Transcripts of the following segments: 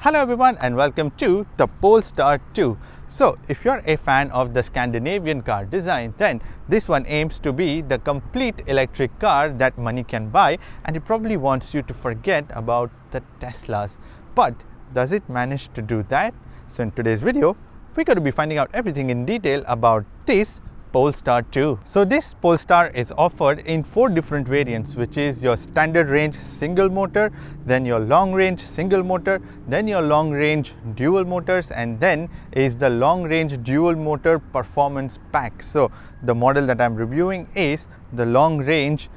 Hello everyone and welcome to the Polestar 2. So if you're a fan of the Scandinavian car design, then this one aims to be the complete electric car that money can buy, and it probably wants you to forget about the Teslas. But does it manage to do that? So in today's video, we're going to be finding out everything in detail about this Polestar 2. So this Polestar is offered in 4 different variants, which is your standard range single motor, then your long range single motor, then your long range dual motors, and then is the long range dual motor performance pack. So the model that I'm reviewing is the long range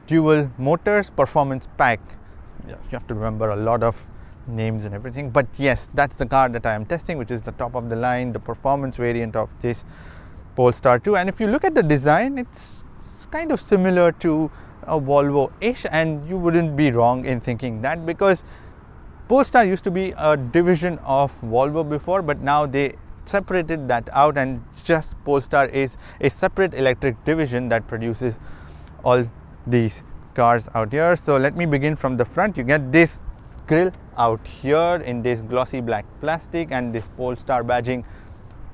dual motors performance pack. You have to remember a lot of names and everything, but yes, that's the car that I am testing, which is the top of the line, the performance variant of this Polestar 2. And if you look at the design, it's kind of similar to a Volvo-ish, and you wouldn't be wrong in thinking that, because Polestar used to be a division of Volvo before, but now they separated that out, and just Polestar is a separate electric division that produces all these cars out here. So let me begin from the front. You get this grille out here in this glossy black plastic and this Polestar badging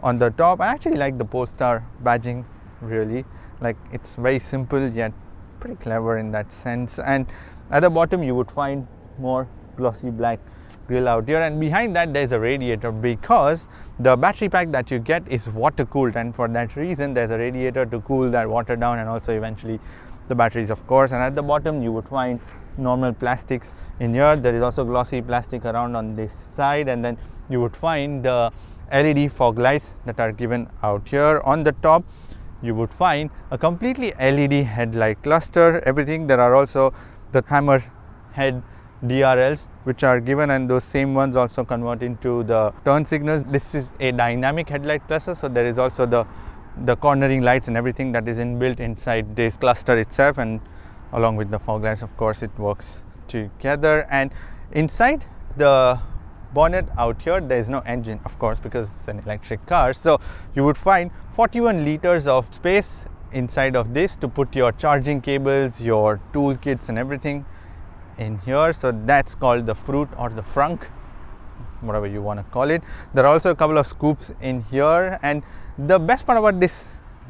on the top. I actually like the Polestar badging, really. Like, it's very simple yet pretty clever in that sense. And at the bottom you would find more glossy black grille out here, and behind that there's a radiator, because the battery pack that you get is water cooled, and for that reason there's a radiator to cool that water down, and also eventually the batteries, of course. And at the bottom you would find normal plastics in here. There is also glossy plastic around on this side, and then you would find the LED fog lights that are given out here. On the top you would find a completely LED headlight cluster, everything. There are also the hammer head DRLs which are given, and those same ones also convert into the turn signals. This is a dynamic headlight cluster, so there is also the cornering lights and everything that is inbuilt inside this cluster itself, and along with the fog lights, of course, it works together. And inside the bonnet out here, there is no engine, of course, because it's an electric car. So you would find 41 liters of space inside of this to put your charging cables, your tool kits and everything in here. So that's called the fruit or the frunk, whatever you want to call it. There are also a couple of scoops in here, and the best part about this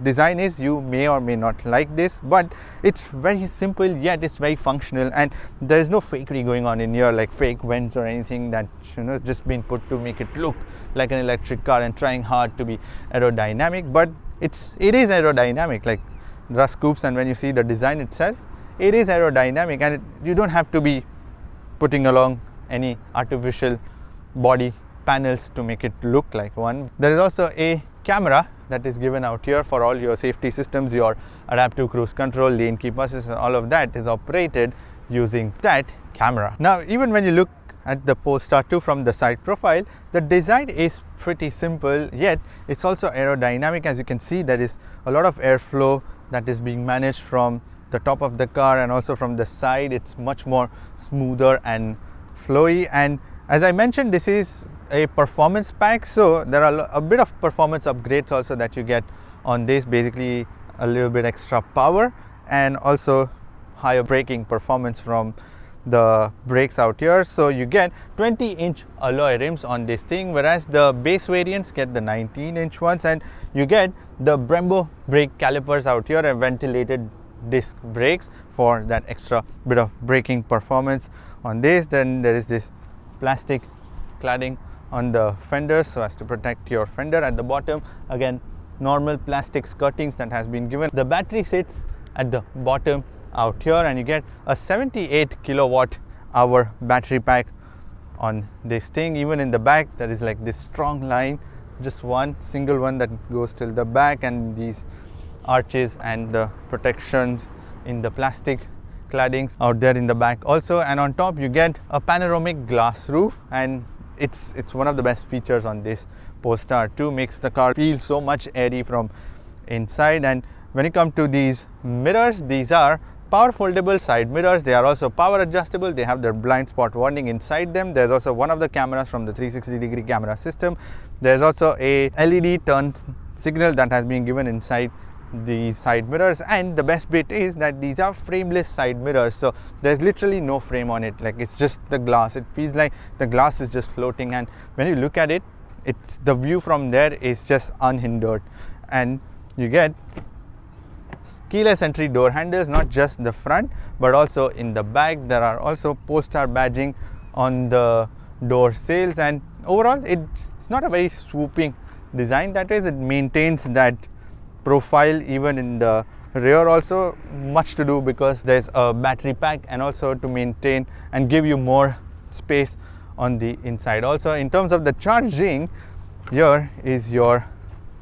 design is, you may or may not like this, but it's very simple yet it's very functional, and there is no fakery going on in here, like fake vents or anything that, just been put to make it look like an electric car and trying hard to be aerodynamic. But it is aerodynamic. Like, there are scoops, and when you see the design itself, it is aerodynamic, and you don't have to be putting along any artificial body panels to make it look like one. There is also a camera that is given out here for all your safety systems, your adaptive cruise control, lane keep assist, and all of that is operated using that camera. Now, even when you look at the Polestar 2 from the side profile, the design is pretty simple, yet it's also aerodynamic. As you can see, there is a lot of airflow that is being managed from the top of the car, and also from the side. It's much more smoother and flowy. And as I mentioned, this is a performance pack, so there are a bit of performance upgrades also that you get on this. Basically a little bit extra power, and also higher braking performance from the brakes out here. So you get 20-inch alloy rims on this thing, whereas the base variants get the 19-inch ones, and you get the Brembo brake calipers out here and ventilated disc brakes for that extra bit of braking performance on this. Then there is this plastic cladding on the fenders so as to protect your fender. At the bottom, again, normal plastic skirtings that has been given. The battery sits at the bottom out here, and you get a 78 kilowatt hour battery pack on this thing. Even in the back, there is like this strong line, just one single one that goes till the back, and these arches and the protections in the plastic claddings out there in the back also. And on top you get a panoramic glass roof, and it's one of the best features on this Polestar 2. Makes the car feel so much airy from inside. And when you come to these mirrors, these are power foldable side mirrors. They are also power adjustable. They have their blind spot warning inside them. There's also one of the cameras from the 360-degree camera system. There's also a LED turn signal that has been given inside these side mirrors, and the best bit is that these are frameless side mirrors, so there's literally no frame on it. Like, it's just the glass. It feels like the glass is just floating, and when you look at it, it's the view from there is just unhindered. And you get keyless entry door handles, not just the front but also in the back. There are also Polestar badging on the door sills, and overall it's not a very swooping design. That is, it maintains that profile even in the rear. Also much to do because there's a battery pack, and also to maintain and give you more space on the inside. Also, in terms of the charging, here is your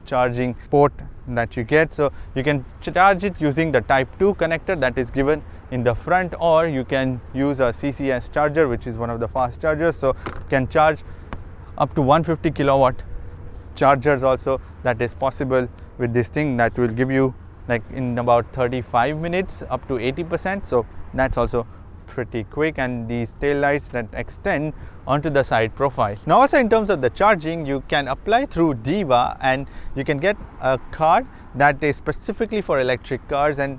charging port that you get, so you can charge it using the type 2 connector that is given in the front, or you can use a CCS charger, which is one of the fast chargers, so you can charge up to 150 kilowatt chargers also. That is possible with this thing, that will give you like in about 35 minutes up to 80%, so that's also pretty quick. And these tail lights that extend onto the side profile. Now also, in terms of the charging, you can apply through Diva, and you can get a card that is specifically for electric cars. And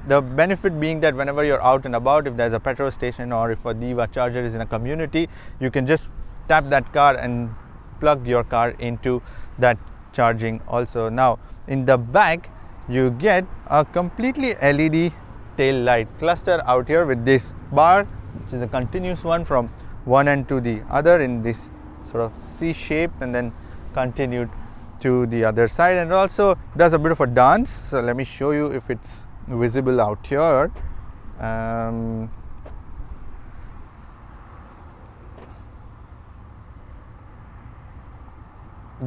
the benefit being that whenever you're out and about, if there's a petrol station or if a Diva charger is in a community, you can just tap that card and plug your car into that charging also. Now in the back, you get a completely LED tail light cluster out here with this bar, which is a continuous one from one end to the other in this sort of C shape, and then continued to the other side, and also does a bit of a dance. So let me show you if it's visible out here.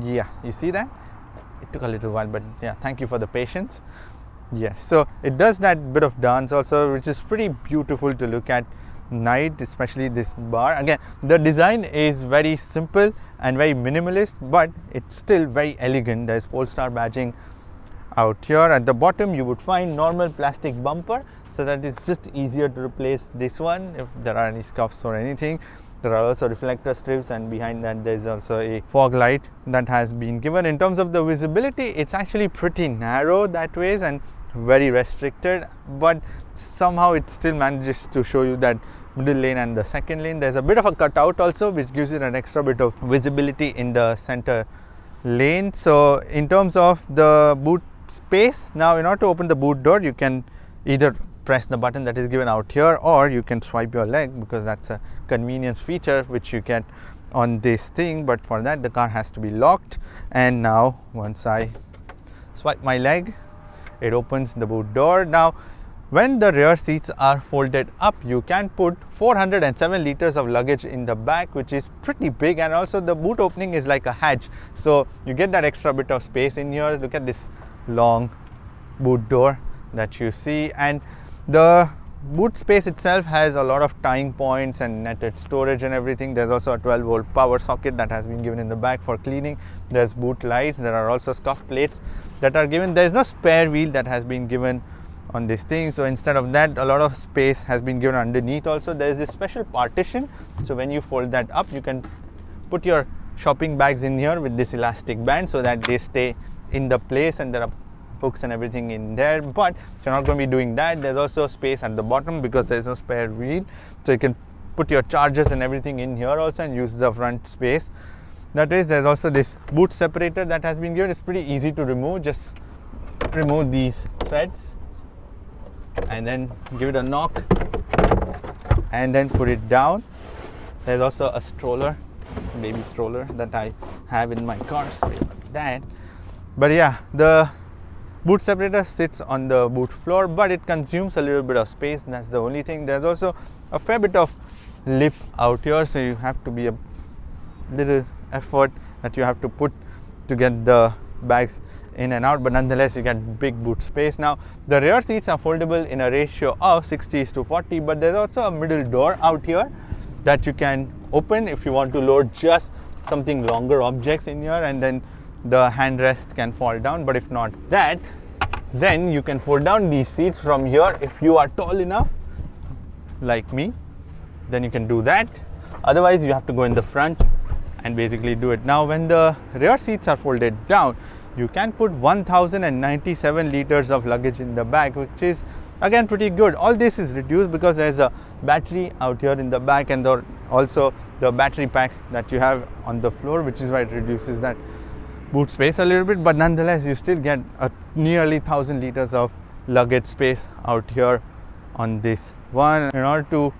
Yeah, you see that? It took a little while, but yeah, thank you for the patience. Yes, so it does that bit of dance also, which is pretty beautiful to look at night, especially this bar. Again, the design is very simple and very minimalist, but it's still very elegant. There's Polestar badging out here. At the bottom you would find normal plastic bumper, so that it's just easier to replace this one if there are any scuffs or anything. There are also reflector strips, and behind that there is also a fog light that has been given. In terms of the visibility, it's actually pretty narrow that way and very restricted, but somehow it still manages to show you that middle lane and the second lane. There's a bit of a cutout also, which gives it an extra bit of visibility in the center lane. So in terms of the boot space, now in order to open the boot door, you can either press the button that is given out here, or you can swipe your leg, because that's a convenience feature which you get on this thing. But for that, the car has to be locked, and now once I swipe my leg, it opens the boot door. Now when the rear seats are folded up, you can put 407 liters of luggage in the back, which is pretty big, and also the boot opening is like a hatch, so you get that extra bit of space in here. Look at this long boot door that you see, and the boot space itself has a lot of tying points and netted storage and everything. There's also a 12-volt power socket that has been given in the back for cleaning. There's boot lights. There are also scuff plates that are given. There's no spare wheel that has been given on this thing, so instead of that, a lot of space has been given underneath. Also, there's this special partition, so when you fold that up, you can put your shopping bags in here with this elastic band so that they stay in the place, and there are hooks and everything in there. But if you're not going to be doing that, there's also space at the bottom because there's no spare wheel, so you can put your chargers and everything in here also and use the front space. That is, there's also this boot separator that has been given. It's pretty easy to remove. Just remove these threads and then give it a knock and then put it down. There's also a stroller, baby stroller, that I have in my car. Sorry about that. But yeah, the boot separator sits on the boot floor, but it consumes a little bit of space. That's the only thing. There's also a fair bit of lip out here, so you have to be a little effort that you have to put to get the bags in and out, but nonetheless you get big boot space. Now the rear seats are foldable in a ratio of 60:40, but there's also a middle door out here that you can open if you want to load just something longer objects in here, and then the handrest can fall down. But if not that, then you can fold down these seats from here. If you are tall enough like me, then you can do that. Otherwise you have to go in the front and basically do it. Now when the rear seats are folded down, you can put 1097 liters of luggage in the back, which is again pretty good. All this is reduced because there's a battery out here in the back, and also the battery pack that you have on the floor, which is why it reduces that boot space a little bit, but nonetheless you still get a nearly 1000 liters of luggage space out here on this one. In order to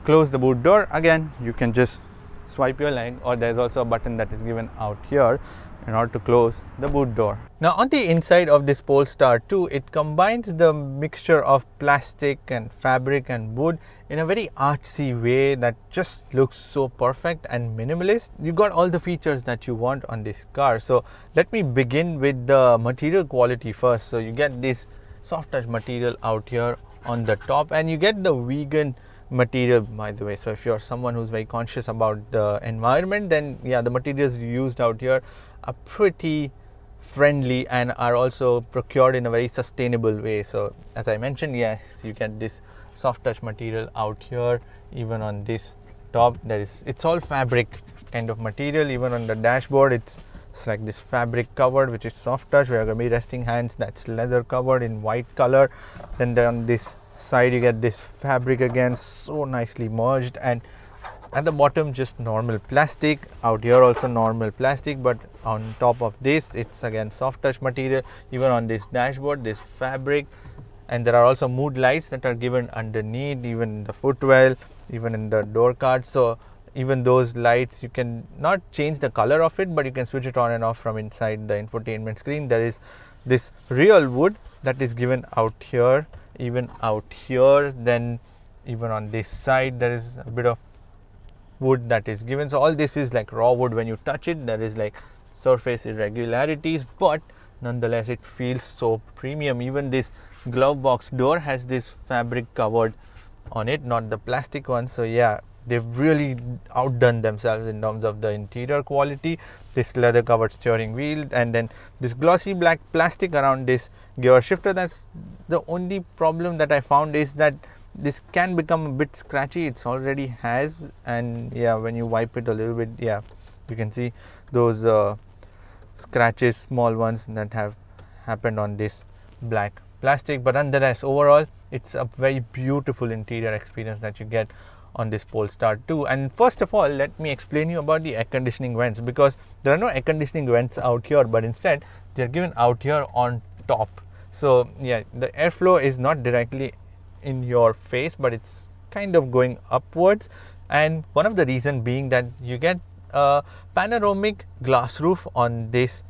close the boot door, again you can just swipe your leg, or there's also a button that is given out here in order to close the boot door. Now on the inside of this Polestar 2, it combines the mixture of plastic and fabric and wood in a very artsy way that just looks so perfect and minimalist. You got all the features that you want on this car. So let me begin with the material quality first. So you get this soft touch material out here on the top, and you get the vegan material, by the way. So if you're someone who's very conscious about the environment, then yeah, the materials used out here are pretty friendly and are also procured in a very sustainable way. So as I mentioned, yes, you get this soft touch material out here. Even on this top, it's all fabric kind of material. Even on the dashboard, it's like this fabric covered, which is soft touch. We are going to be resting hands, that's leather covered in white color. Then on this side you get this fabric again, so nicely merged, and at the bottom just normal plastic. Out here also normal plastic, but on top of this it's again soft touch material. Even on this dashboard, this fabric, and there are also mood lights that are given underneath, even in the footwell, even in the door card. So even those lights, you can not change the color of it, but you can switch it on and off from inside the infotainment screen. There is this real wood that is given out here, even out here. Then even on this side there is a bit of wood that is given. So all this is like raw wood. When you touch it, there is like surface irregularities, but nonetheless it feels so premium. Even this glove box door has this fabric covered on it, not the plastic one. So yeah, they've really outdone themselves in terms of the interior quality. This leather covered steering wheel, and then this glossy black plastic around this gear shifter. That's the only problem that I found, is that this can become a bit scratchy. It's already has, and yeah, when you wipe it a little bit, yeah, you can see those scratches, small ones that have happened on this black plastic. But nonetheless, overall it's a very beautiful interior experience that you get on this Polestar 2. And first of all, let me explain you about the air conditioning vents, because there are no air conditioning vents out here, but instead they are given out here on top. So yeah, the airflow is not directly in your face, but it's kind of going upwards. And one of the reason being that you get a panoramic glass roof on this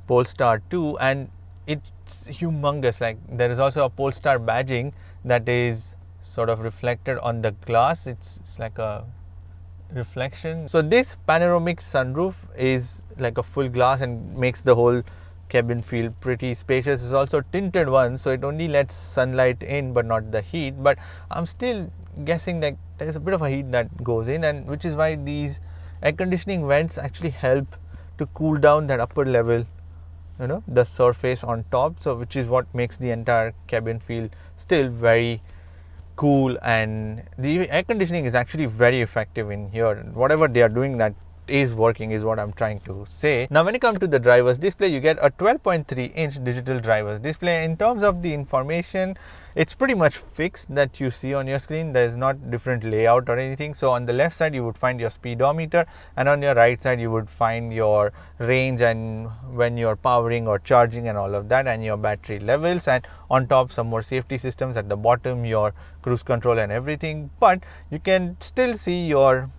Polestar 2, and it's humongous. Like there is also a Polestar badging that is sort of reflected on the glass. It's like a reflection. So this panoramic sunroof is like a full glass and makes the whole cabin feel pretty spacious. It's also tinted one, so it only lets sunlight in but not the heat. But I'm still guessing that there's a bit of a heat that goes in, and which is why these air conditioning vents actually help to cool down that upper level, you know, the surface on top. So which is what makes the entire cabin feel still very cool, and the air conditioning is actually very effective in here. Whatever they are doing that is working is what I'm trying to say. Now when you come to the driver's display, you get a 12.3-inch digital driver's display. In terms of the information, it's pretty much fixed that you see on your screen. There is not different layout or anything. So on the left side you would find your speedometer, and on your right side you would find your range and when you're powering or charging and all of that, and your battery levels, and on top some more safety systems. At the bottom your cruise control and everything. But you can still see your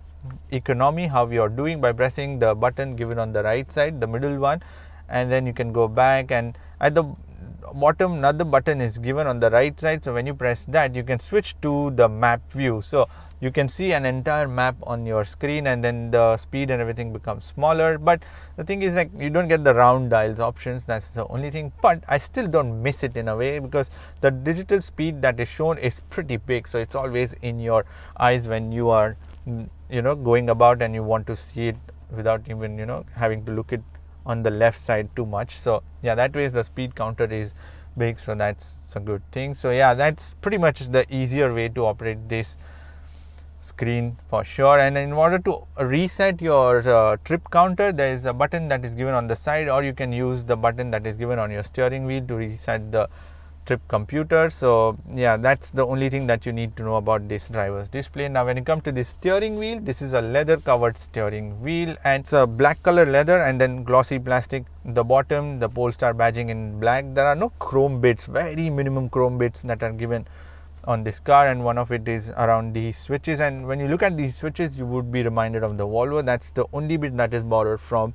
economy, how you're doing, by pressing the button given on the right side, the middle one, and then you can go back. And at the bottom another button is given on the right side, so when you press that you can switch to the map view. So you can see an entire map on your screen, and then the speed and everything becomes smaller. But the thing is, like, you don't get the round dials options. That's the only thing, but I still don't miss it in a way, because the digital speed that is shown is pretty big, so it's always in your eyes when you are, you know, going about and you want to see it without even, you know, having to look it on the left side too much. So yeah, that way the speed counter is big, so that's a good thing. So yeah, that's pretty much the easier way to operate this screen for sure. And in order to reset your trip counter, there is a button that is given on the side, or you can use the button that is given on your steering wheel to reset the trip computer. So yeah, that's the only thing that you need to know about this driver's display. Now when you come to the steering wheel, this is a leather covered steering wheel, and it's a black color leather and then glossy plastic. The bottom, the Polestar badging in black. There are no chrome bits, very minimum chrome bits that are given on this car, and one of it is around these switches. And when you look at these switches, you would be reminded of the Volvo. That's the only bit that is borrowed from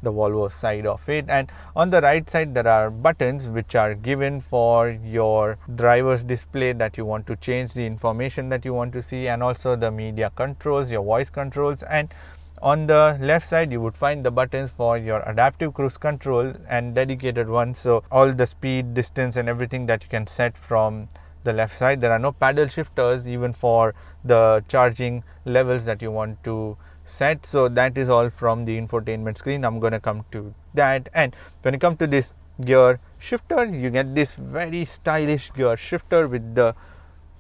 the Volvo side of it. And on the right side, there are buttons which are given for your driver's display that you want to change the information that you want to see, and also the media controls, your voice controls. And on the left side, you would find the buttons for your adaptive cruise control and dedicated ones. So all the speed, distance and everything that you can set from the left side. There are no paddle shifters even for the charging levels that you want to set. So that is all from the infotainment screen. I'm going to come to that. And when you come to this gear shifter, you get this very stylish gear shifter with the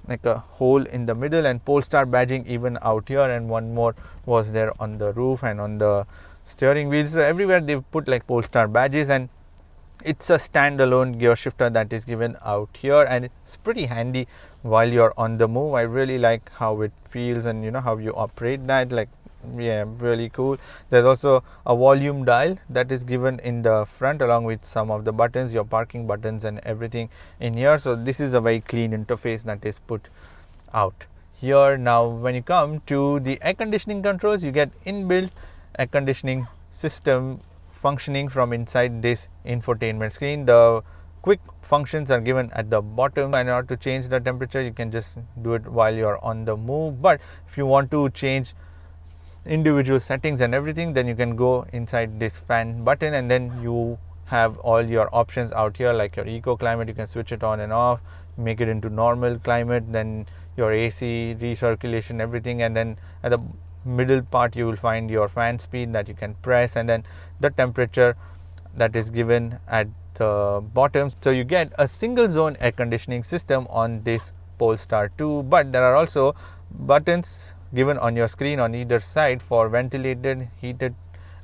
like a hole in the middle and Polestar badging even out here, and one more was there on the roof and on the steering wheel. So everywhere they've put like Polestar badges, and it's a standalone gear shifter that is given out here, and it's pretty handy while you're on the move. I really like how it feels, and you know how you operate that, like yeah, really cool. There's also a volume dial that is given in the front along with some of the buttons, your parking buttons and everything in here. So this is a very clean interface that is put out here. Now when you come to the air conditioning controls, you get inbuilt air conditioning system functioning from inside this infotainment screen. The quick functions are given at the bottom, and in order to change the temperature you can just do it while you're on the move. But if you want to change individual settings and everything, then you can go inside this fan button, and then you have all your options out here, like your eco climate, you can switch it on and off, make it into normal climate, then your AC, recirculation, everything. And then at the middle part you will find your fan speed that you can press, and then the temperature that is given at the bottom. So you get a single zone air conditioning system on this Polestar 2, but there are also buttons given on your screen on either side for ventilated, heated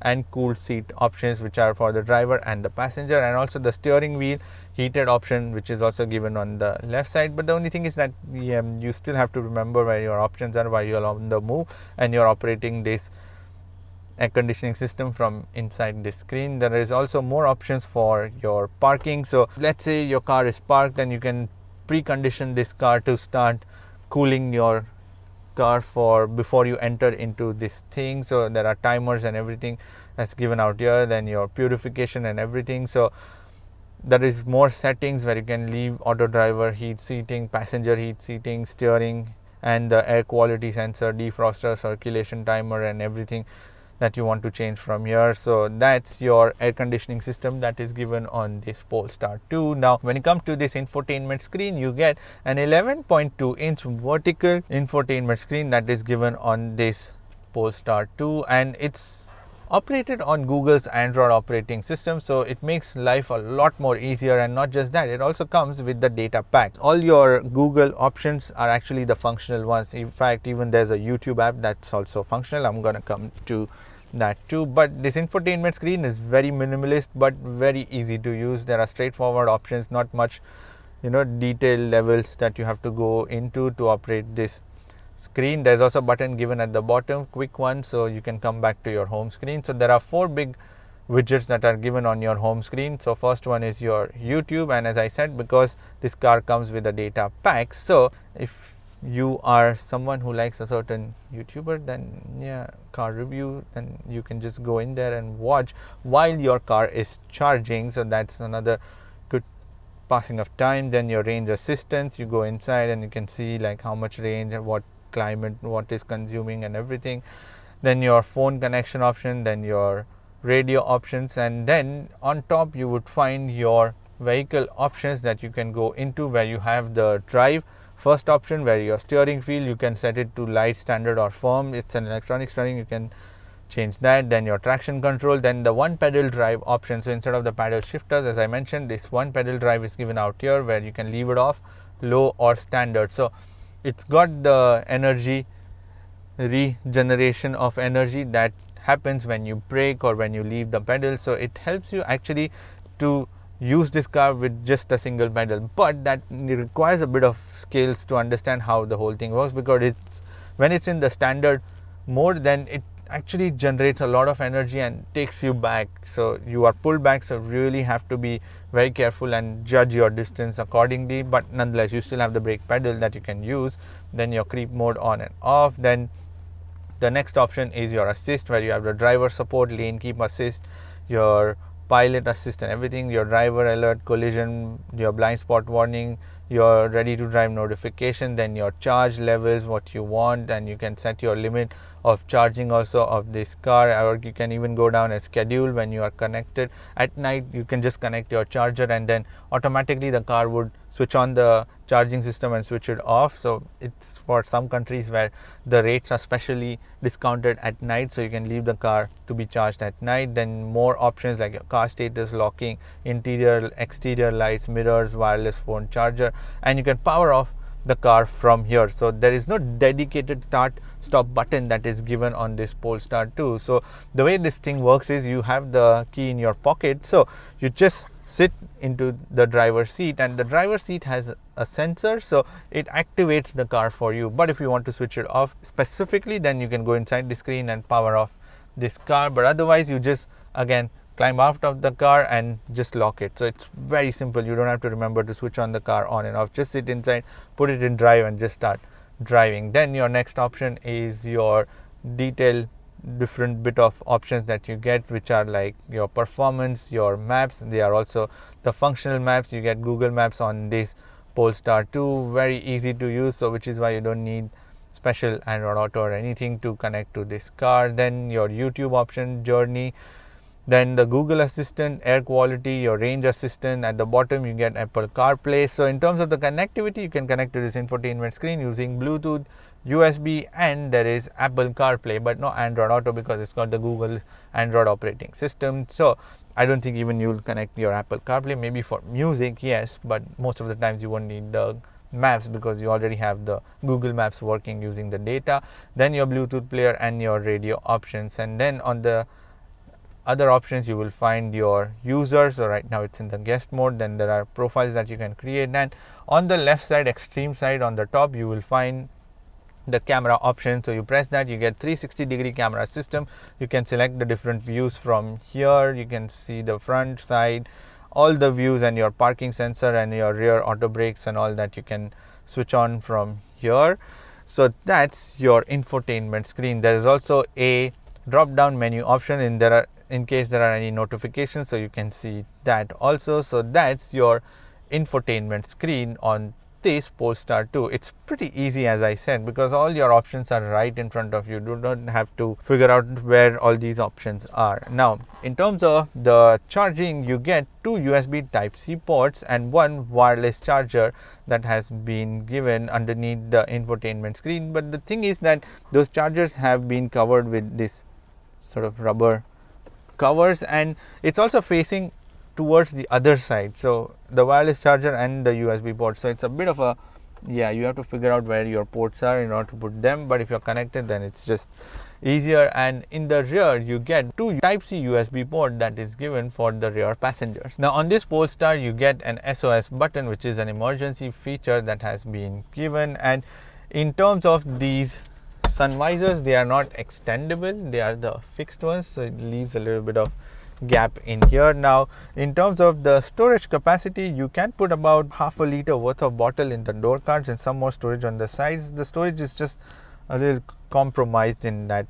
and cooled seat options, which are for the driver and the passenger, and also the steering wheel heated option, which is also given on the left side. But the only thing is that you still have to remember where your options are while you're on the move and you're operating this air conditioning system from inside the screen. There is also more options for your parking. So let's say your car is parked, and you can precondition this car to start cooling your car for before you enter into this thing. So there are timers and everything that's given out here, then your purification and everything. So there is more settings where you can leave auto driver, heat seating, passenger heat seating, steering, and the air quality sensor, defroster, circulation timer and everything that you want to change from here. So that's your air conditioning system that is given on this Polestar 2. Now when you come to this infotainment screen, you get an 11.2 inch vertical infotainment screen that is given on this Polestar 2, and it's operated on Google's Android operating system, so it makes life a lot more easier. And not just that, it also comes with the data pack. All your Google options are actually the functional ones. In fact, even there's a YouTube app that's also functional. I'm going to come to that too. But this infotainment screen is very minimalist but very easy to use. There are straightforward options, not much detail levels that you have to go into to operate this screen. There's also a button given at the bottom, quick one, so you can come back to your home screen. So there are 4 big widgets that are given on your home screen. So first one is your YouTube, and as I said, because this car comes with a data pack, so if you are someone who likes a certain YouTuber, then car review, then you can just go in there and watch while your car is charging. So that's another good passing of time. Then your range assistance, you go inside and you can see like how much range, what climate, what is consuming and everything. Then your phone connection option, then your radio options, and then on top you would find your vehicle options that you can go into, where you have the drive first option, where your steering wheel you can set it to light, standard or firm. It's an electronic steering, you can change that. Then your traction control, then the one pedal drive option. So instead of the paddle shifters, as I mentioned, this one pedal drive is given out here, where you can leave it off, low or standard. So it's got the energy regeneration of energy that happens when you brake or when you leave the pedal. So it helps you actually to use this car with just a single pedal, but that requires a bit of skills to understand how the whole thing works, because it's when it's in the standard mode, then it actually generates a lot of energy and takes you back, so you are pulled back. So really have to be very careful and judge your distance accordingly, but nonetheless you still have the brake pedal that you can use. Then your creep mode on and off. Then the next option is your assist, where you have the driver support, lane keep assist, your pilot assist and everything, your driver alert, collision, your blind spot warning, your ready to drive notification, then your charge levels, what you want, and you can set your limit of charging also of this car, or you can even go down and schedule when you are connected. At night you can just connect your charger and then automatically the car would switch on the charging system and switch it off. So it's for some countries where the rates are specially discounted at night, so you can leave the car to be charged at night. Then more options like your car status, locking, interior exterior lights, mirrors, wireless phone charger, and you can power off the car from here. So there is no dedicated start stop button that is given on this Polestar 2. So the way this thing works is you have the key in your pocket, so you just sit into the driver's seat, and the driver's seat has a sensor, so it activates the car for you. But if you want to switch it off specifically, then you can go inside the screen and power off this car, but otherwise you just again climb out of the car and just lock it. So it's very simple, you don't have to remember to switch on the car on and off, just sit inside, put it in drive and just start driving. Then your next option is your detail, different bit of options that you get, which are like your performance, your maps. They are also the functional maps. You get Google Maps on this Polestar 2, very easy to use, so which is why you don't need special Android Auto or anything to connect to this car. Then your YouTube option, journey, then the Google Assistant, air quality, your range assistant. At the bottom you get Apple CarPlay. So in terms of the connectivity, you can connect to this infotainment screen using Bluetooth, USB, and there is Apple CarPlay, but no Android Auto because it's got the Google Android operating system. So I don't think even you'll connect your Apple CarPlay. Maybe for music, yes, but most of the times you won't need the maps because you already have the Google Maps working using the data. Then your Bluetooth player and your radio options, and then on the other options you will find your users. So right now it's in the guest mode. Then there are profiles that you can create, and on the left side, extreme side on the top, you will find the camera option. So you press that, you get 360-degree camera system. You can select the different views from here. You can see the front, side, all the views, and your parking sensor and your rear auto brakes and all that you can switch on from here. So that's your infotainment screen. There is also a drop down menu option in case there are any notifications, so you can see that also. So that's your infotainment screen on this Polestar 2. It's pretty easy, as I said, because all your options are right in front of you. You don't have to figure out where all these options are. Now in terms of the charging, you get two USB Type-C ports and one wireless charger that has been given underneath the infotainment screen. But the thing is that those chargers have been covered with this sort of rubber covers, and it's also facing towards the other side, so the wireless charger and the USB port. So it's a bit of a, you have to figure out where your ports are in order to put them, but if you're connected then it's just easier. And in the rear you get two Type-C USB port that is given for the rear passengers. Now on this Polestar you get an SOS button, which is an emergency feature that has been given. And in terms of these sun visors, they are not extendable, they are the fixed ones, so it leaves a little bit of gap in here. Now in terms of the storage capacity, you can put about half a liter worth of bottle in the door cards and some more storage on the sides. The storage is just a little compromised in that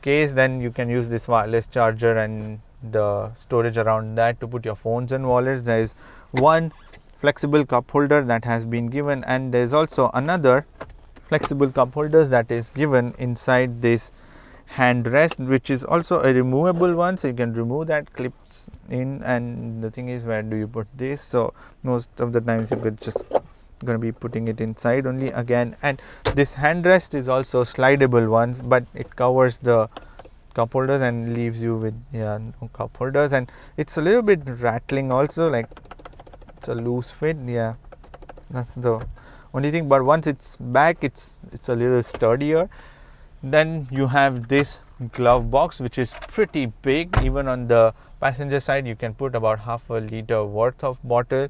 case. Then you can use this wireless charger and the storage around that to put your phones and wallets. There is one flexible cup holder that has been given, and there is also another flexible cup holders that is given inside this hand rest, which is also a removable one, so you can remove that, clips in. And the thing is, where do you put this? So most of the times you could just going to be putting it inside only again. And this hand rest is also slidable ones, but it covers the cup holders and leaves you with no cup holders. And it's a little bit rattling also, like it's a loose fit. That's the only thing, but once it's back, it's a little sturdier. Then you have this glove box, which is pretty big. Even on the passenger side, you can put about half a liter worth of bottle.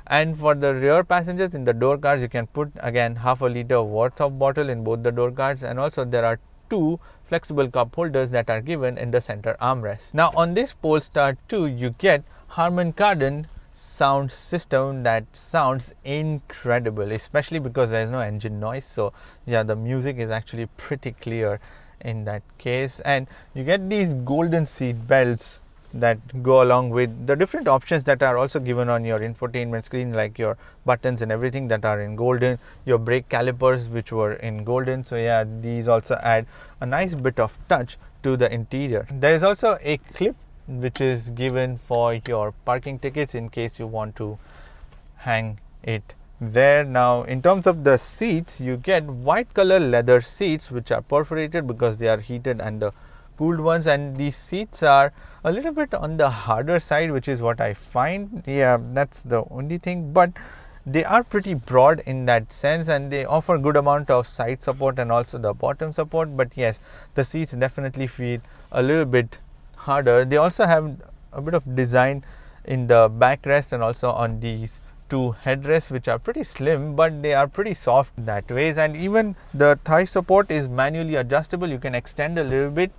And for the rear passengers in the door cards, you can put again half a liter worth of bottle in both the door cards. And also there are two flexible cup holders that are given in the center armrest. Now on this Polestar 2, you get Harman Kardon sound system that sounds incredible, especially because there is no engine noise. So yeah, the music is actually pretty clear in that case. And you get these golden seat belts that go along with the different options that are also given on your infotainment screen, like your buttons and everything that are in golden, your brake calipers which were in golden. So yeah, these also add a nice bit of touch to the interior. There is also a clip which is given for your parking tickets in case you want to hang it there. Now in terms of the seats, you get white color leather seats which are perforated because they are heated and the cooled ones, and these seats are a little bit on the harder side, which is what I find. Yeah, that's the only thing, but they are pretty broad in that sense, and they offer good amount of side support and also the bottom support. But yes, the seats definitely feel a little bit harder. They also have a bit of design in the backrest and also on these two headrests, which are pretty slim, but they are pretty soft that ways. And even the thigh support is manually adjustable. You can extend a little bit,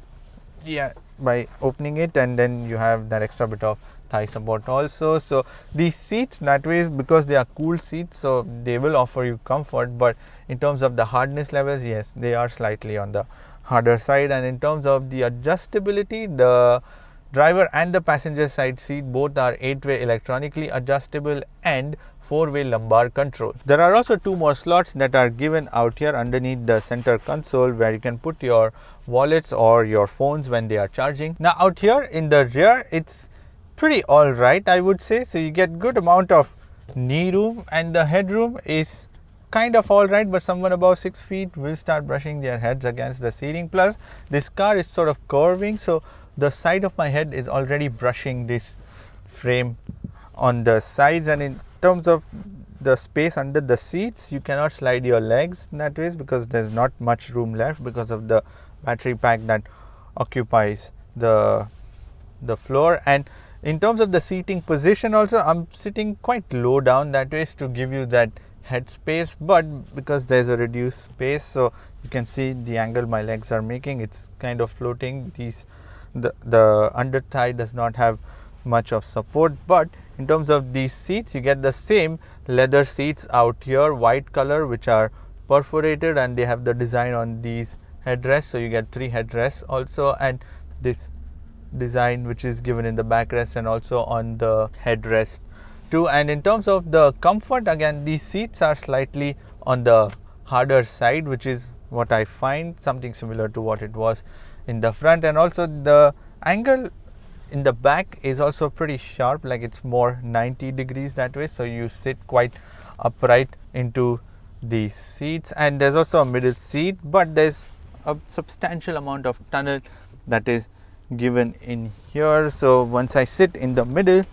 yeah, by opening it, and then you have that extra bit of thigh support also. So these seats that way, because they are cool seats, so they will offer you comfort, but in terms of the hardness levels, yes, they are slightly on the harder side. And in terms of the adjustability, the driver and the passenger side seat both are 8-way electronically adjustable and 4-way lumbar control. There are also two more slots that are given out here underneath the center console, where you can put your wallets or your phones when they are charging. Now out here in the rear, it's pretty alright, I would say. So you get good amount of knee room, and the headroom is kind of alright, but someone above 6 feet will start brushing their heads against the ceiling. Plus this car is sort of curving, so the side of my head is already brushing this frame on the sides. And in terms of the space under the seats, you cannot slide your legs that way because there's not much room left because of the battery pack that occupies the floor. And in terms of the seating position also, I'm sitting quite low down that way to give you that head space, but because there's a reduced space, so you can see the angle my legs are making, it's kind of floating. The under thigh does not have much of support. But in terms of these seats, you get the same leather seats out here, white color, which are perforated, and they have the design on these headrests. So you get 3 headrests also, and this design which is given in the backrest and also on the headrest too. And in terms of the comfort, again, these seats are slightly on the harder side, which is what I find, something similar to what it was in the front. And also the angle in the back is also pretty sharp, like it's more 90 degrees that way, so you sit quite upright into these seats. And there's also a middle seat, but there's a substantial amount of tunnel that is given in here. So once I sit in the middle,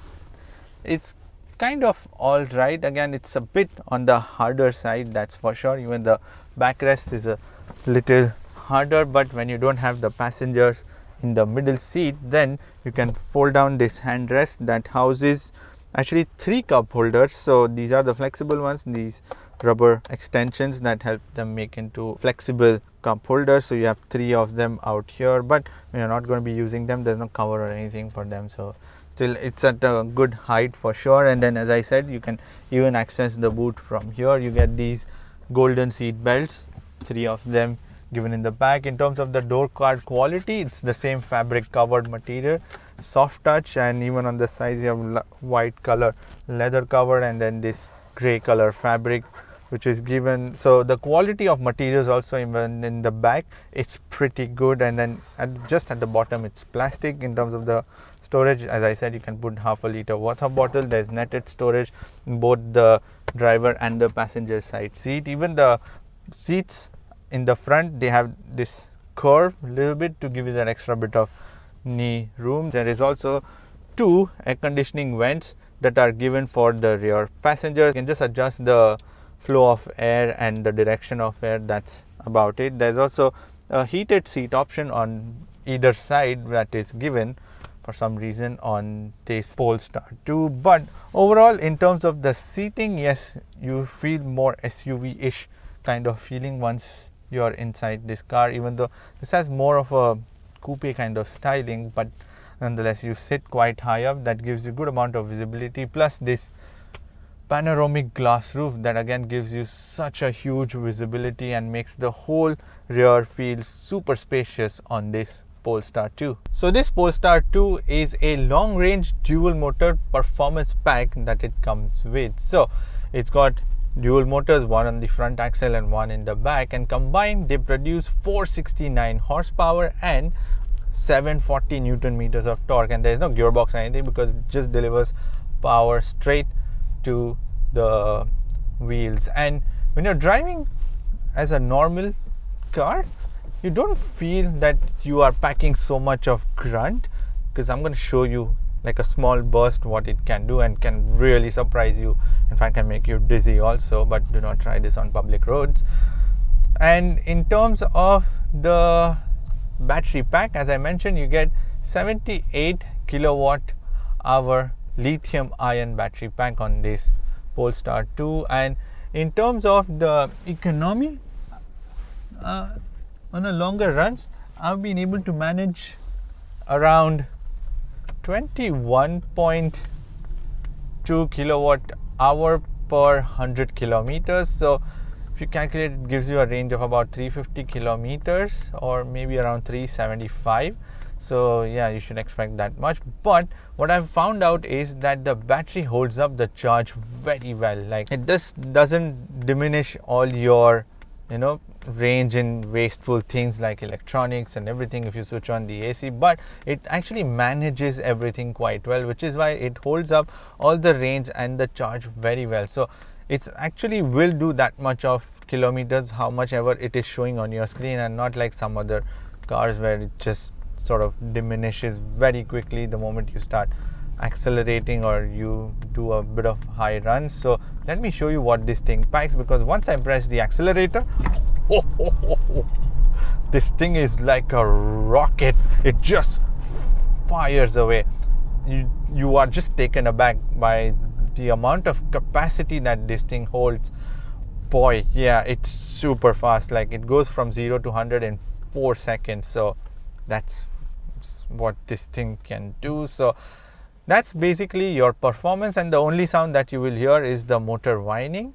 it's kind of all right. Again, it's a bit on the harder side, that's for sure. Even the backrest is a little harder, but when you don't have the passengers in the middle seat, then you can fold down this handrest that houses actually 3 cup holders. So these are the flexible ones, these rubber extensions that help them make into flexible cup holders. So you have 3 of them out here, but when you're not going to be using them, there's no cover or anything for them, so still it's at a good height for sure. And then, as I said, you can even access the boot from here. You get these golden seat belts, 3 of them given in the back. In terms of the door card quality, it's the same fabric covered material, soft touch, and even on the sides you have white color leather cover and then this gray color fabric which is given. So the quality of materials also even in the back, it's pretty good. And then just at the bottom, it's plastic. In terms of the storage, as I said, you can put half a liter worth of bottle. There's netted storage in both the driver and the passenger side seat. Even the seats in the front, they have this curve a little bit to give you that extra bit of knee room. There is also 2 air conditioning vents that are given for the rear passenger. You can just adjust the flow of air and the direction of air, that's about it. There's also a heated seat option on either side that is given for some reason on this Polestar 2. But overall, in terms of the seating, yes, you feel more SUV-ish kind of feeling once you're inside this car, even though this has more of a coupe kind of styling, but nonetheless you sit quite high up. That gives you good amount of visibility, plus this panoramic glass roof that again gives you such a huge visibility and makes the whole rear feel super spacious on this Polestar 2. So this Polestar 2 is a long range dual motor performance pack that it comes with. So it's got dual motors, one on the front axle and one in the back, and combined they produce 469 horsepower and 740 newton meters of torque, and there is no gearbox or anything because it just delivers power straight to the wheels. And when you're driving as a normal car, you don't feel that you are packing so much of grunt, because I'm going to show you like a small burst what it can do, and can really surprise you. In fact, can make you dizzy also, but do not try this on public roads. And in terms of the battery pack, as I mentioned, you get 78 kilowatt hour lithium ion battery pack on this Polestar 2. And in terms of the economy, on a longer runs, I've been able to manage around 21.2 kilowatt hour per 100 kilometers. So if you calculate, it gives you a range of about 350 kilometers or maybe around 375. So yeah, you should expect that much. But what I've found out is that the battery holds up the charge very well. Like, it just doesn't diminish all your range in wasteful things like electronics and everything if you switch on the AC, but it actually manages everything quite well, which is why it holds up all the range and the charge very well. So it actually will do that much of kilometers, how much ever it is showing on your screen, and not like some other cars where it just sort of diminishes very quickly the moment you start accelerating or you do a bit of high runs. So let me show you what this thing packs, because once I press the accelerator, this thing is like a rocket. It just fires away. You are just taken aback by the amount of capacity that this thing holds. Boy, yeah, it's super fast. Like, it goes from 0 to 100 in 4 seconds. So that's what this thing can do. So that's basically your performance, and the only sound that you will hear is the motor whining.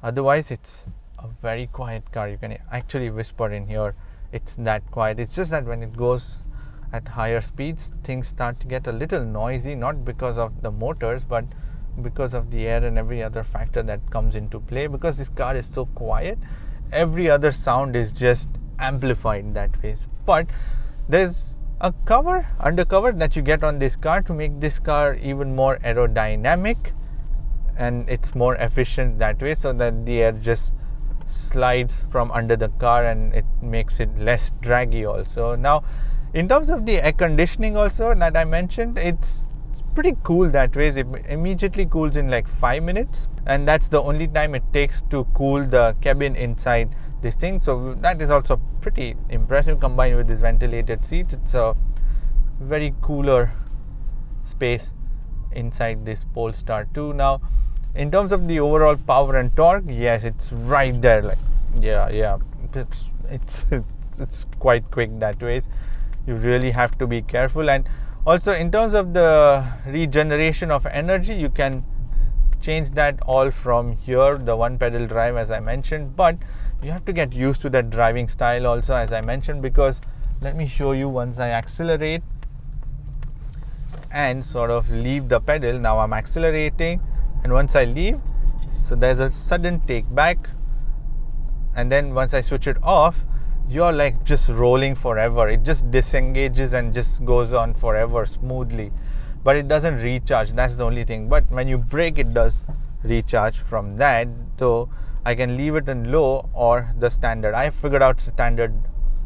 Otherwise, it's a very quiet car. You can actually whisper in here. It's that quiet. It's just that when it goes at higher speeds, things start to get a little noisy, not because of the motors, but because of the air and every other factor that comes into play. Because this car is so quiet, every other sound is just amplified that way. But there's a undercover that you get on this car to make this car even more aerodynamic, and it's more efficient that way, so that the air just slides from under the car and it makes it less draggy also. Now, in terms of the air conditioning also that I mentioned, it's pretty cool that way. It immediately cools in like 5 minutes, and that's the only time it takes to cool the cabin inside this thing. So that is also pretty impressive, combined with this ventilated seats. It's a very cooler space inside this Polestar 2. Now, in terms of the overall power and torque, yes, it's right there. Like, yeah, it's quite quick that way. You really have to be careful. And also, in terms of the regeneration of energy, you can change that all from here, the one pedal drive, as I mentioned. But you have to get used to that driving style also, as I mentioned, because let me show you. Once I accelerate and sort of leave the pedal, now I'm accelerating, and once I leave, so there's a sudden take back, and then once I switch it off, you're like just rolling forever. It just disengages and just goes on forever smoothly, but it doesn't recharge. That's the only thing. But when you brake, it does recharge from that. So I can leave it in low or the standard. I figured out standard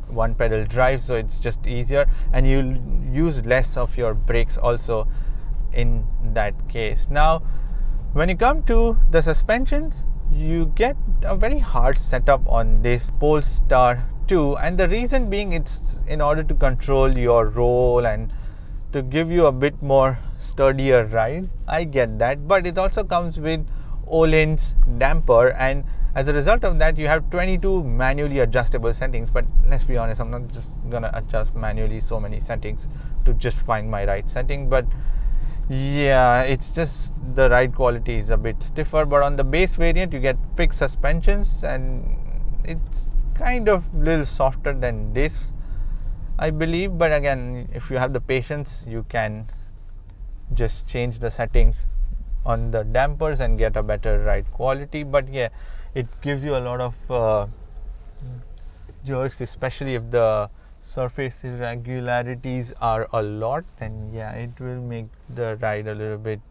one pedal drive, so it's just easier, and you'll use less of your brakes also in that case. Now, when you come to the suspensions, you get a very hard setup on this Polestar 2, and the reason being it's in order to control your roll and to give you a bit more sturdier ride. I get that, but it also comes with Öhlins damper, and as a result of that you have 22 manually adjustable settings. But let's be honest, I'm not just gonna adjust manually so many settings to just find my right setting. But yeah, it's just the ride quality is a bit stiffer. But on the base variant you get fixed suspensions, and it's kind of little softer than this, I believe. But again, if you have the patience, you can just change the settings on the dampers and get a better ride quality. But yeah, it gives you a lot of jerks, especially if the surface irregularities are a lot, then yeah, it will make the ride a little bit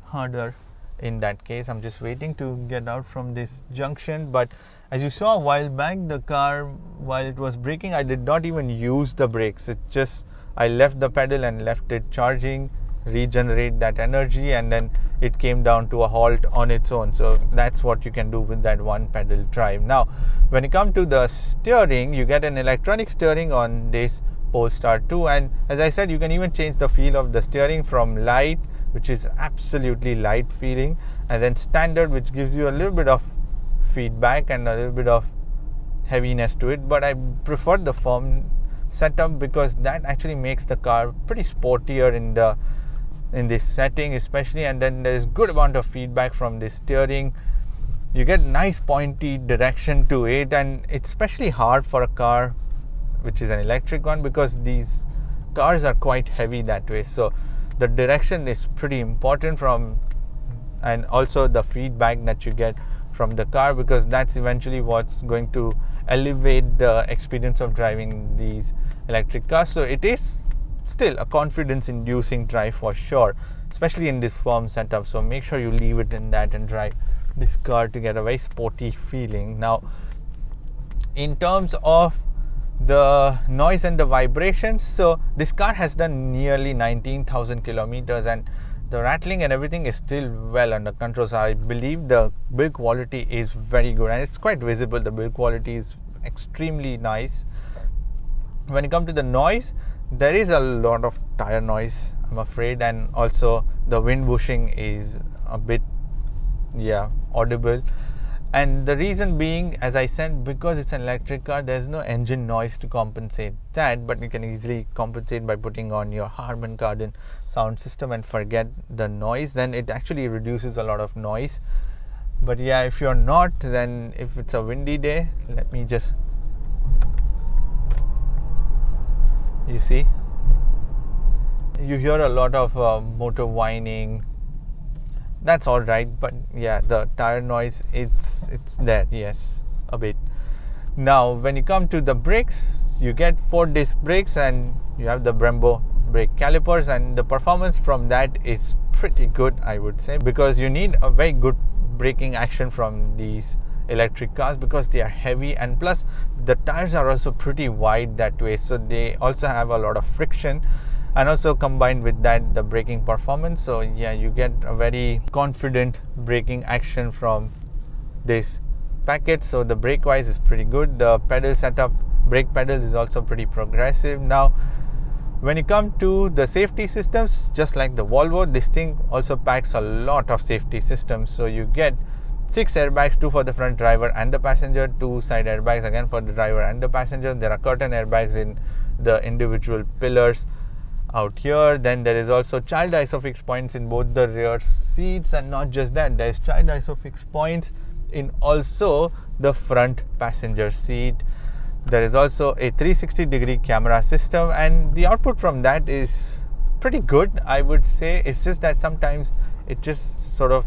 harder. In that case, I'm just waiting to get out from this junction. But as you saw a while back, the car, while it was braking, I did not even use the brakes. It just, I left the pedal and left it charging, regenerate that energy, and then it came down to a halt on its own. So that's what you can do with that one pedal drive. Now when you come to the steering, you get an electronic steering on this Polestar 2, and as I said, you can even change the feel of the steering from light, which is absolutely light feeling, and then standard, which gives you a little bit of feedback and a little bit of heaviness to it. But I prefer the firm setup because that actually makes the car pretty sportier in this setting especially. And then there's good amount of feedback from the steering. You get nice pointy direction to it, and it's especially hard for a car which is an electric one, because these cars are quite heavy that way. So the direction is pretty important from, and also the feedback that you get from the car, because that's eventually what's going to elevate the experience of driving these electric cars. So it is still a confidence inducing drive for sure, especially in this firm setup. So make sure you leave it in that and drive this car to get a very sporty feeling. Now in terms of the noise and the vibrations, so this car has done nearly 19,000 kilometers and the rattling and everything is still well under control. So I believe the build quality is very good, and it's quite visible. The build quality is extremely nice. When you come to the noise, there is a lot of tire noise, I'm afraid, and also the wind whooshing is a bit audible. And the reason being, as I said, because it's an electric car, there's no engine noise to compensate that, but you can easily compensate by putting on your Harman Kardon sound system and forget the noise. Then it actually reduces a lot of noise. But yeah, if you're not, then if it's a windy day, let me just, you see, you hear a lot of motor whining. That's all right, but yeah, the tire noise, it's there, yes, a bit. Now when you come to the brakes, you get 4-disc brakes and you have the Brembo brake calipers, and the performance from that is pretty good, I would say, because you need a very good braking action from these electric cars because they are heavy, and plus the tires are also pretty wide that way, so they also have a lot of friction. And also combined with that, the braking performance. So yeah, you get a very confident braking action from this package. So the brake wise is pretty good. The pedal setup, brake pedal, is also pretty progressive. Now when you come to the safety systems, just like the Volvo, this thing also packs a lot of safety systems. So you get 6 airbags, 2 for the front driver and the passenger, 2 side airbags again for the driver and the passenger. There are curtain airbags in the individual pillars out here. Then there is also child isofix points in both the rear seats, and not just that, there is child isofix points in also the front passenger seat. There is also a 360-degree camera system, and the output from that is pretty good, I would say. It's just that sometimes it just sort of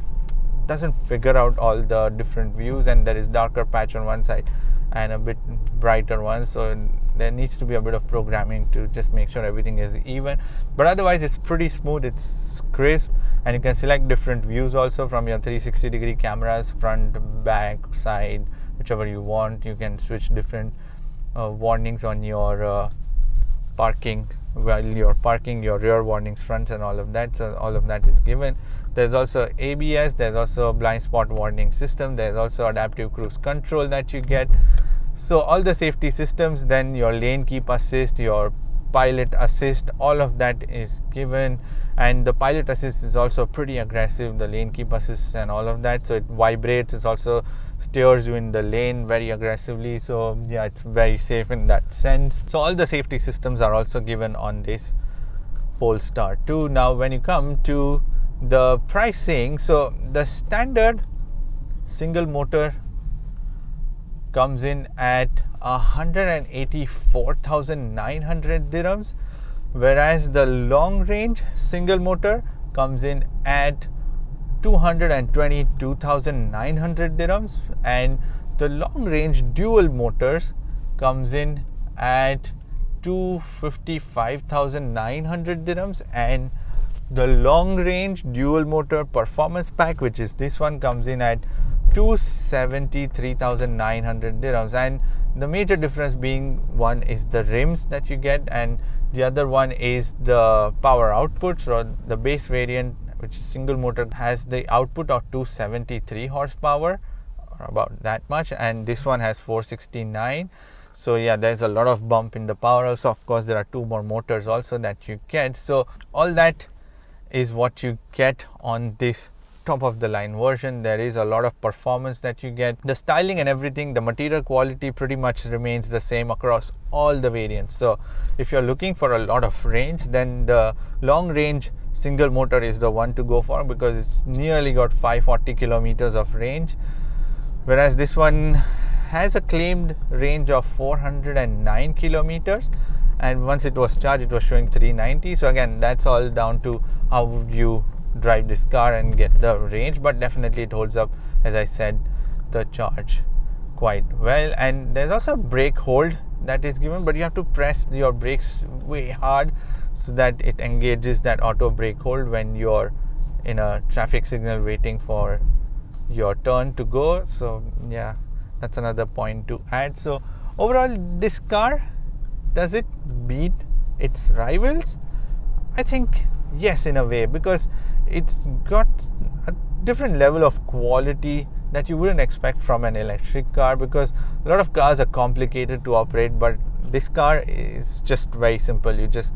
doesn't figure out all the different views, and there is darker patch on one side and a bit brighter one, so there needs to be a bit of programming to just make sure everything is even. But otherwise it's pretty smooth, it's crisp, and you can select different views also from your 360-degree cameras, front, back, side, whichever you want. You can switch different warnings on your parking while you're parking, your rear warnings, fronts, and all of that. So all of that is given. There's also ABS, there's also blind spot warning system, there's also adaptive cruise control that you get. So all the safety systems, then your lane keep assist, your pilot assist, all of that is given. And the pilot assist is also pretty aggressive, the lane keep assist and all of that. So it vibrates, it also steers you in the lane very aggressively. So yeah, it's very safe in that sense. So all the safety systems are also given on this Polestar 2. Now when you come to the pricing, so the standard single motor comes in at 184,900 dirhams, whereas the long range single motor comes in at 222,900 dirhams, and the long range dual motors comes in at 255,900 dirhams, and the long range dual motor performance pack, which is this one, comes in at 273,900 dirhams. And the major difference being, one is the rims that you get, and the other one is the power output. So the base variant, which is single motor, has the output of 273 horsepower, or about that much, and this one has 469. So yeah, there's a lot of bump in the power. Also, of course, there are two more motors also that you get. So all that is what you get on this top of the line version. There is a lot of performance that you get. The styling and everything, the material quality pretty much remains the same across all the variants. So if you're looking for a lot of range, then the long range single motor is the one to go for, because it's nearly got 540 kilometers of range, whereas this one has a claimed range of 409 kilometers, and once it was charged, it was showing 390. So again, that's all down to how you drive this car and get the range, but definitely it holds up, as I said, the charge quite well. And there's also a brake hold that is given, but you have to press your brakes way hard so that it engages that auto brake hold when you're in a traffic signal waiting for your turn to go. So yeah, that's another point to add. So overall, this car, does it beat its rivals? I think yes, in a way, because it's got a different level of quality that you wouldn't expect from an electric car, because a lot of cars are complicated to operate, but this car is just very simple. You just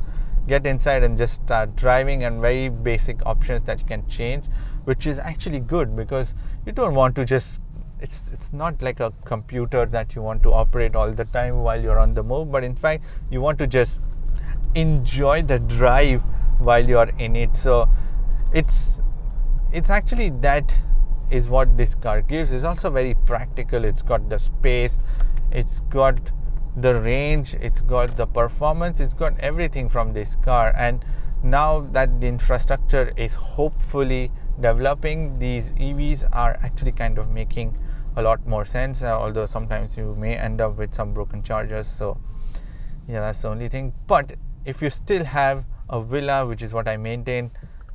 get inside and just start driving, and very basic options that you can change, which is actually good, because you don't want to just, it's not like a computer that you want to operate all the time while you're on the move, but in fact you want to just enjoy the drive while you're in it. So it's actually, that is what this car gives. It's also very practical. It's got the space, it's got the range, it's got the performance, it's got everything from this car. And now that the infrastructure is hopefully developing, these EVs are actually kind of making a lot more sense, although sometimes you may end up with some broken chargers. So yeah, that's the only thing. But if you still have a villa, which is what I maintained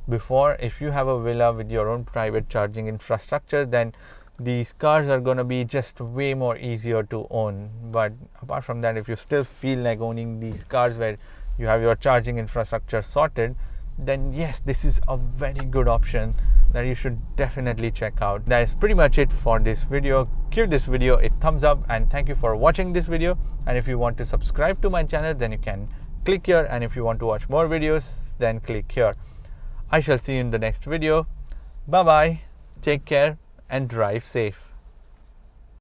before, if you have a villa with your own private charging infrastructure, then these cars are going to be just way more easier to own. But apart from that, if you still feel like owning these cars where you have your charging infrastructure sorted, then yes, this is a very good option that you should definitely check out. That is pretty much it for this video. Give this video a thumbs up, and thank you for watching this video. And if you want to subscribe to my channel, then you can click here, and if you want to watch more videos, then click here. I shall see you in the next video. Bye bye, take care, and drive safe.